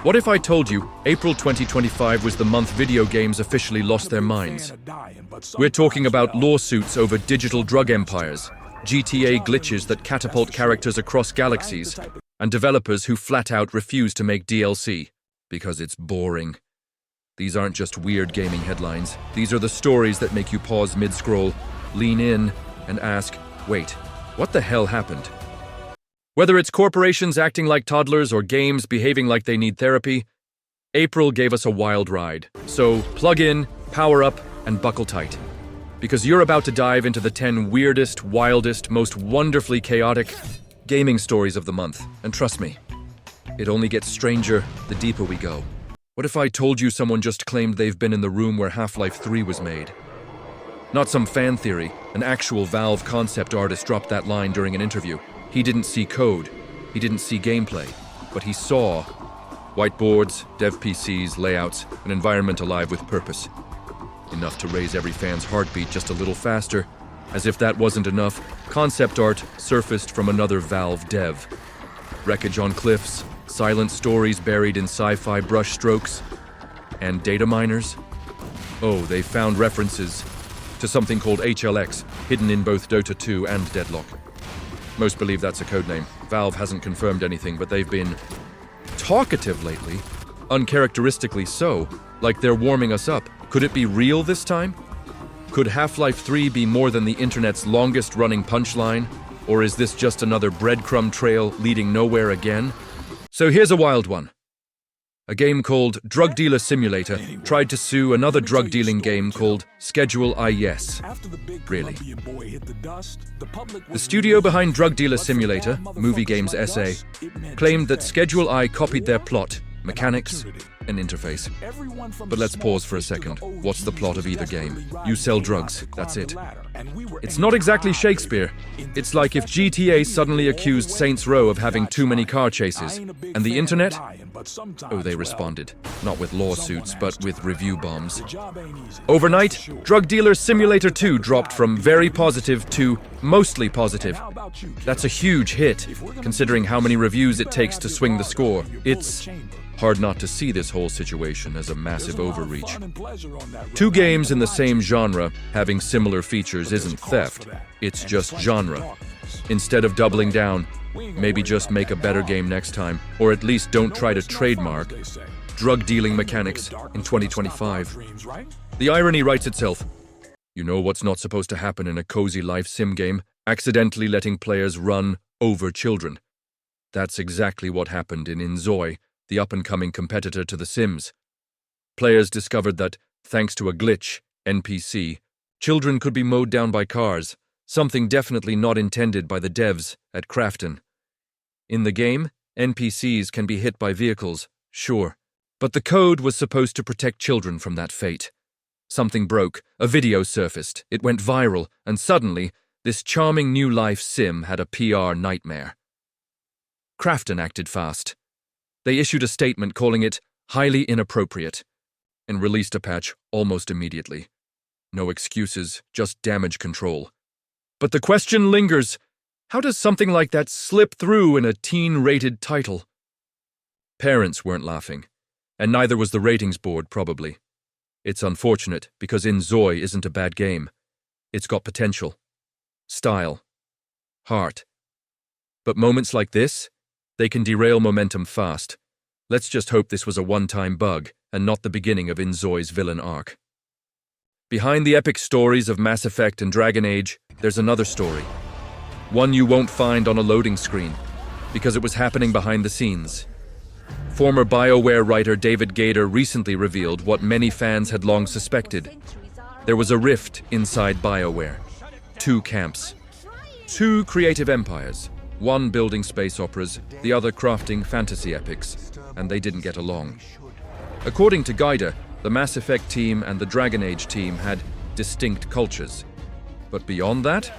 What if I told you April 2025 was the month video games officially lost their minds? We're talking about lawsuits over digital drug empires, GTA glitches that catapult characters across galaxies, and developers who flat out refuse to make DLC because it's boring. These aren't just weird gaming headlines. These are the stories that make you pause mid-scroll, lean in, and ask, wait, what the hell happened? Whether it's corporations acting like toddlers or games behaving like they need therapy, April gave us a wild ride. So plug in, power up, and buckle tight. Because you're about to dive into the 10 weirdest, wildest, most wonderfully chaotic gaming stories of the month. And trust me, it only gets stranger the deeper we go. What if I told you someone just claimed they've been in the room where Half-Life 3 was made? Not some fan theory, an actual Valve concept artist dropped that line during an interview. He didn't see code, he didn't see gameplay, but he saw whiteboards, dev PCs, layouts, an environment alive with purpose. Enough to raise every fan's heartbeat just a little faster. As if that wasn't enough, concept art surfaced from another Valve dev. Wreckage on cliffs, silent stories buried in sci-fi brushstrokes, and data miners. Oh, they found references to something called HLX, hidden in both Dota 2 and Deadlock. Most believe that's a codename. Valve hasn't confirmed anything, but they've been talkative lately, uncharacteristically so, like they're warming us up. Could it be real this time? Could Half-Life 3 be more than the internet's longest-running punchline? Or is this just another breadcrumb trail leading nowhere again? So here's a wild one. A game called Drug Dealer Simulator tried to sue another drug-dealing game called Schedule IES. Really. The studio behind Drug Dealer Simulator, Movie Games SA, claimed that Schedule I copied their plot, mechanics, and interface. But let's pause for a second. What's the plot of either game? You sell drugs, that's it. It's not exactly Shakespeare. It's like if GTA suddenly accused Saints Row of having too many car chases. And the internet? Oh, they responded. Not with lawsuits, but with review bombs. Overnight, Drug Dealer Simulator 2 dropped from very positive to mostly positive. That's a huge hit, considering how many reviews it takes to swing the score. It's hard not to see this whole situation as a massive overreach. Two games in the same genre having similar features isn't theft, it's just genre. Instead of doubling down, maybe just make a better game next time, or at least don't try to trademark drug dealing mechanics in 2025. The irony writes itself. You know what's not supposed to happen in a cozy life sim game? Accidentally letting players run over children. That's exactly what happened in Inzoi, the up-and-coming competitor to The Sims. Players discovered that, thanks to a glitch, NPC, children could be mowed down by cars, something definitely not intended by the devs at Crafton. In the game, NPCs can be hit by vehicles, sure, but the code was supposed to protect children from that fate. Something broke, a video surfaced, it went viral, and suddenly, this charming new life sim had a PR nightmare. Crafton acted fast. They issued a statement calling it highly inappropriate and released a patch almost immediately. No excuses, just damage control. But the question lingers, how does something like that slip through in a teen-rated title? Parents weren't laughing, and neither was the ratings board, probably. It's unfortunate because Inzoi isn't a bad game. It's got potential, style, heart. But moments like this, they can derail momentum fast. Let's just hope this was a one-time bug and not the beginning of Inzoi's villain arc. Behind the epic stories of Mass Effect and Dragon Age, there's another story. One you won't find on a loading screen, because it was happening behind the scenes. Former BioWare writer David Gator recently revealed what many fans had long suspected. There was a rift inside BioWare. Two camps. Two creative empires. One building space operas, the other crafting fantasy epics, and they didn't get along. According to Gaida, the Mass Effect team and the Dragon Age team had distinct cultures. But beyond that,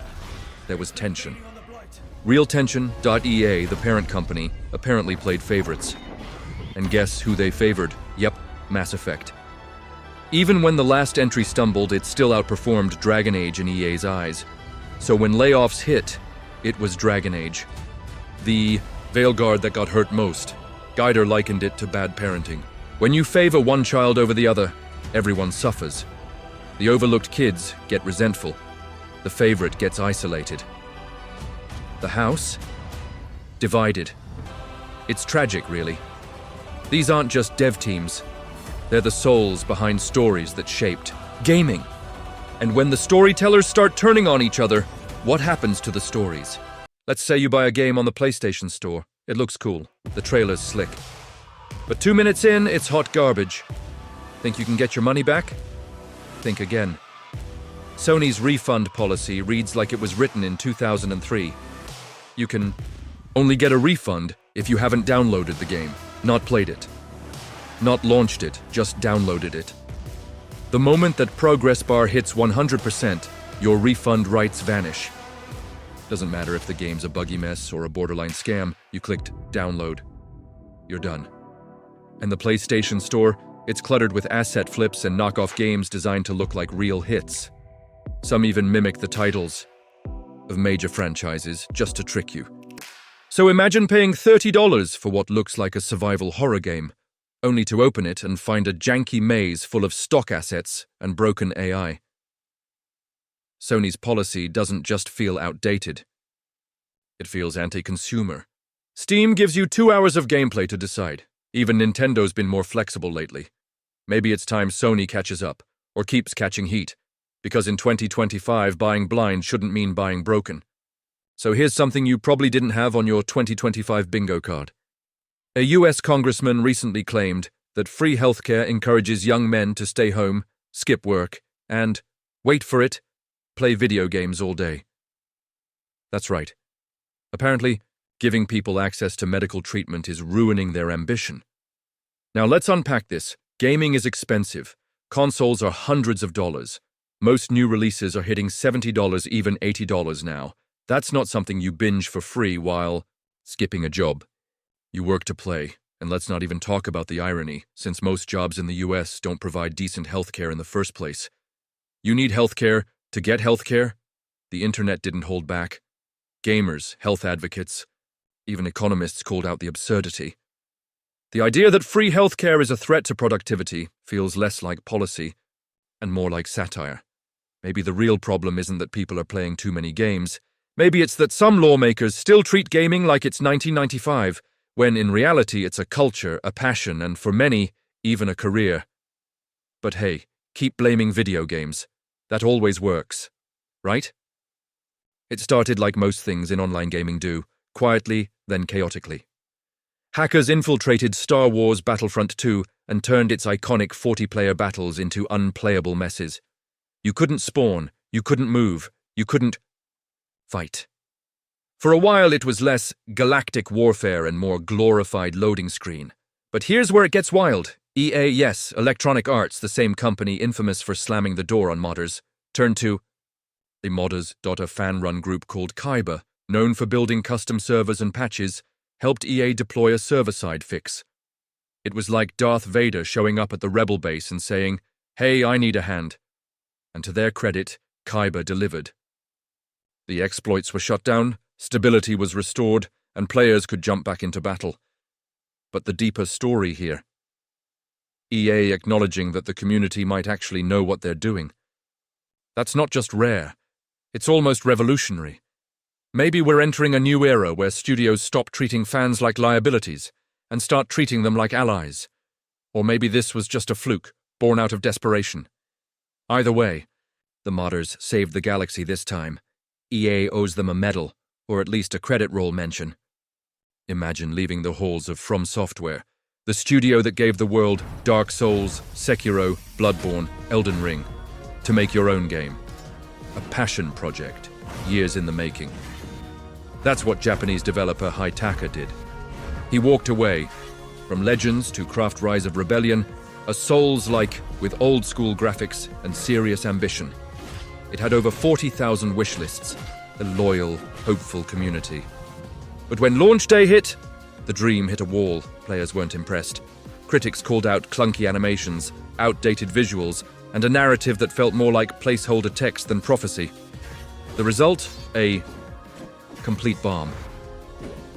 there was tension. RealTension.EA, the parent company, apparently played favorites. And guess who they favored? Yep, Mass Effect. Even when the last entry stumbled, it still outperformed Dragon Age in EA's eyes. So when layoffs hit, it was Dragon Age. The Veilguard that got hurt most. Geider likened it to bad parenting. When you favor one child over the other, everyone suffers. The overlooked kids get resentful. The favorite gets isolated. The house? Divided. It's tragic, really. These aren't just dev teams. They're the souls behind stories that shaped gaming. And when the storytellers start turning on each other, what happens to the stories? Let's say you buy a game on the PlayStation Store. It looks cool. The trailer's slick. But 2 minutes in, it's hot garbage. Think you can get your money back? Think again. Sony's refund policy reads like it was written in 2003. You can only get a refund if you haven't downloaded the game, not played it, not launched it, just downloaded it. The moment that progress bar hits 100%, your refund rights vanish. Doesn't matter if the game's a buggy mess or a borderline scam, you clicked download. You're done. And the PlayStation Store, it's cluttered with asset flips and knockoff games designed to look like real hits. Some even mimic the titles of major franchises just to trick you. So imagine paying $30 for what looks like a survival horror game, only to open it and find a janky maze full of stock assets and broken AI. Sony's policy doesn't just feel outdated. It feels anti-consumer. Steam gives you 2 hours of gameplay to decide. Even Nintendo's been more flexible lately. Maybe it's time Sony catches up, or keeps catching heat, because in 2025, buying blind shouldn't mean buying broken. So here's something you probably didn't have on your 2025 bingo card. A US Congressman recently claimed that free healthcare encourages young men to stay home, skip work, and, wait for it, play video games all day. That's right. Apparently, giving people access to medical treatment is ruining their ambition. Now let's unpack this. Gaming is expensive. Consoles are hundreds of dollars. Most new releases are hitting $70, even $80 now. That's not something you binge for free while skipping a job. You work to play, and let's not even talk about the irony, since most jobs in the US don't provide decent healthcare in the first place. You need healthcare to get healthcare? The internet didn't hold back. Gamers, health advocates, even economists called out the absurdity. The idea that free healthcare is a threat to productivity feels less like policy and more like satire. Maybe the real problem isn't that people are playing too many games. Maybe it's that some lawmakers still treat gaming like it's 1995, when in reality it's a culture, a passion, and for many, even a career. But hey, keep blaming video games. That always works, right? It started like most things in online gaming do, quietly, then chaotically. Hackers infiltrated Star Wars Battlefront 2 and turned its iconic 40-player battles into unplayable messes. You couldn't spawn, you couldn't move, you couldn't fight. For a while it was less galactic warfare and more glorified loading screen. But here's where it gets wild. EA, yes, Electronic Arts, the same company infamous for slamming the door on modders, turned to the modders. A fan-run group called Kyber, known for building custom servers and patches, helped EA deploy a server-side fix. It was like Darth Vader showing up at the rebel base and saying, "Hey, I need a hand." And to their credit, Kyber delivered. The exploits were shut down, stability was restored, and players could jump back into battle. But the deeper story here. EA acknowledging that the community might actually know what they're doing. That's not just rare, it's almost revolutionary. Maybe we're entering a new era where studios stop treating fans like liabilities and start treating them like allies. Or maybe this was just a fluke, born out of desperation. Either way, the modders saved the galaxy this time. EA owes them a medal, or at least a credit roll mention. Imagine leaving the halls of From Software, the studio that gave the world Dark Souls, Sekiro, Bloodborne, Elden Ring, to make your own game. A passion project, years in the making. That's what Japanese developer Hitaka did. He walked away, from Legends to Craft Rise of Rebellion, a Souls-like with old-school graphics and serious ambition. It had over 40,000 wishlists, a loyal, hopeful community. But when launch day hit, the dream hit a wall. Players weren't impressed. Critics called out clunky animations, outdated visuals, and a narrative that felt more like placeholder text than prophecy. The result? A complete bomb.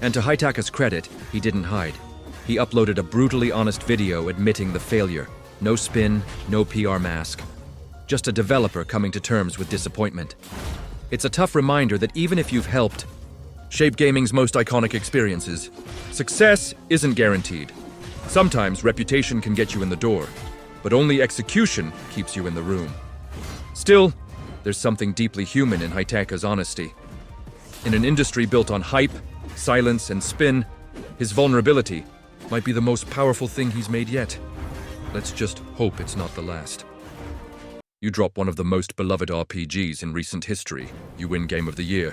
And to Hitaka's credit, he didn't hide. He uploaded a brutally honest video admitting the failure. No spin, no PR mask. Just a developer coming to terms with disappointment. It's a tough reminder that even if you've helped shape gaming's most iconic experiences, success isn't guaranteed. Sometimes reputation can get you in the door, but only execution keeps you in the room. Still, there's something deeply human in Hiteka's honesty. In an industry built on hype, silence, and spin, his vulnerability might be the most powerful thing he's made yet. Let's just hope it's not the last. You drop one of the most beloved RPGs in recent history, you win Game of the Year.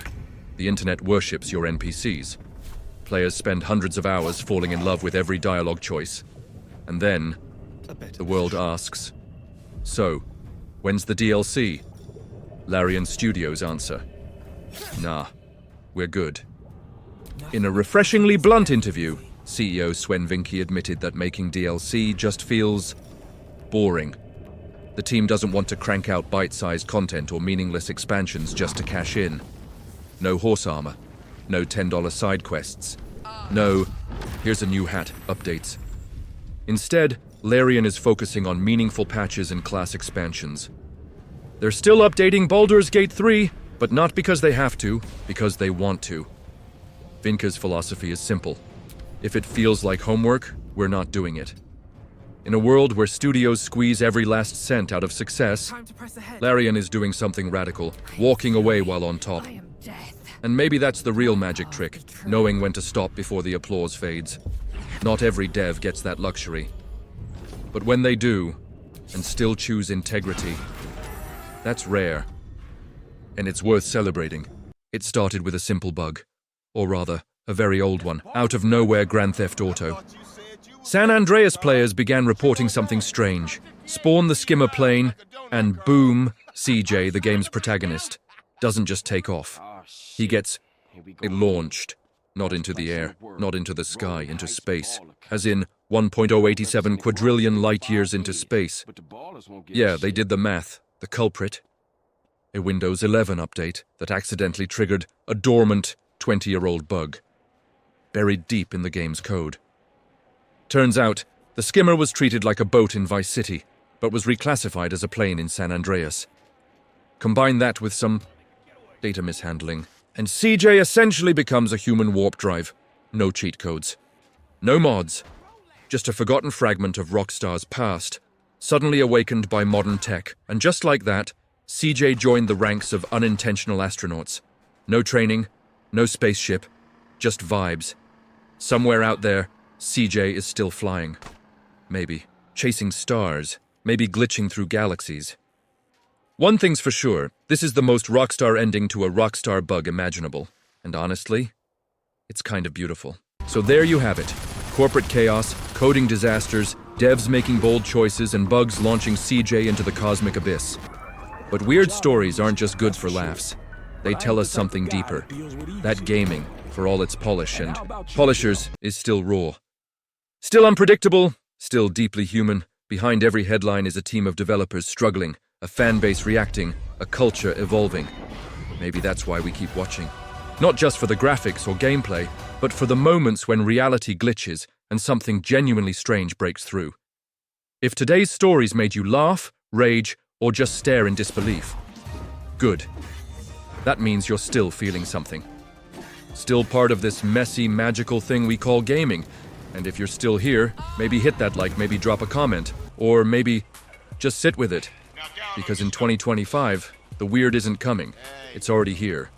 The internet worships your NPCs. Players spend hundreds of hours falling in love with every dialogue choice. And then, the world asks, so, when's the DLC? Larian Studios answer, nah, we're good. In a refreshingly blunt interview, CEO Sven Vinke admitted that making DLC just feels boring. The team doesn't want to crank out bite-sized content or meaningless expansions just to cash in. No horse armor, no $10 side quests, no here's a new hat updates. Instead, Larian is focusing on meaningful patches and class expansions. They're still updating Baldur's Gate 3, but not because they have to, because they want to. Vinke's philosophy is simple. If it feels like homework, we're not doing it. In a world where studios squeeze every last cent out of success, Larian is doing something radical, walking away while on top. And maybe that's the real magic trick, knowing when to stop before the applause fades. Not every dev gets that luxury. But when they do, and still choose integrity, that's rare. And it's worth celebrating. It started with a simple bug. Or rather, a very old one. Out of nowhere Grand Theft Auto. San Andreas players began reporting something strange. Spawn the skimmer plane, and boom, CJ, the game's protagonist, doesn't just take off. He gets launched. Not into the air, not into the sky, into space. As in 1.087 quadrillion light years into space. Yeah, they did the math. The culprit? A Windows 11 update that accidentally triggered a dormant 20-year-old bug. Buried deep in the game's code. Turns out, the skimmer was treated like a boat in Vice City, but was reclassified as a plane in San Andreas. Combine that with some data mishandling, and CJ essentially becomes a human warp drive. No cheat codes. No mods. Just a forgotten fragment of Rockstar's past, suddenly awakened by modern tech. And just like that, CJ joined the ranks of unintentional astronauts. No training, no spaceship, just vibes. Somewhere out there, CJ is still flying. Maybe chasing stars, maybe glitching through galaxies. One thing's for sure, this is the most Rockstar ending to a Rockstar bug imaginable. And honestly, it's kind of beautiful. So there you have it. Corporate chaos, coding disasters, devs making bold choices, and bugs launching CJ into the cosmic abyss. But weird stories aren't just good for laughs. They tell us something deeper. That gaming, for all its polish and polishers, is still raw. Still unpredictable, still deeply human. Behind every headline is a team of developers struggling, a fan base reacting, a culture evolving. Maybe that's why we keep watching. Not just for the graphics or gameplay, but for the moments when reality glitches and something genuinely strange breaks through. If today's stories made you laugh, rage, or just stare in disbelief, good. That means you're still feeling something. Still part of this messy, magical thing we call gaming. And if you're still here, maybe hit that like, maybe drop a comment, or maybe just sit with it. Because in 2025, the weird isn't coming. It's already here.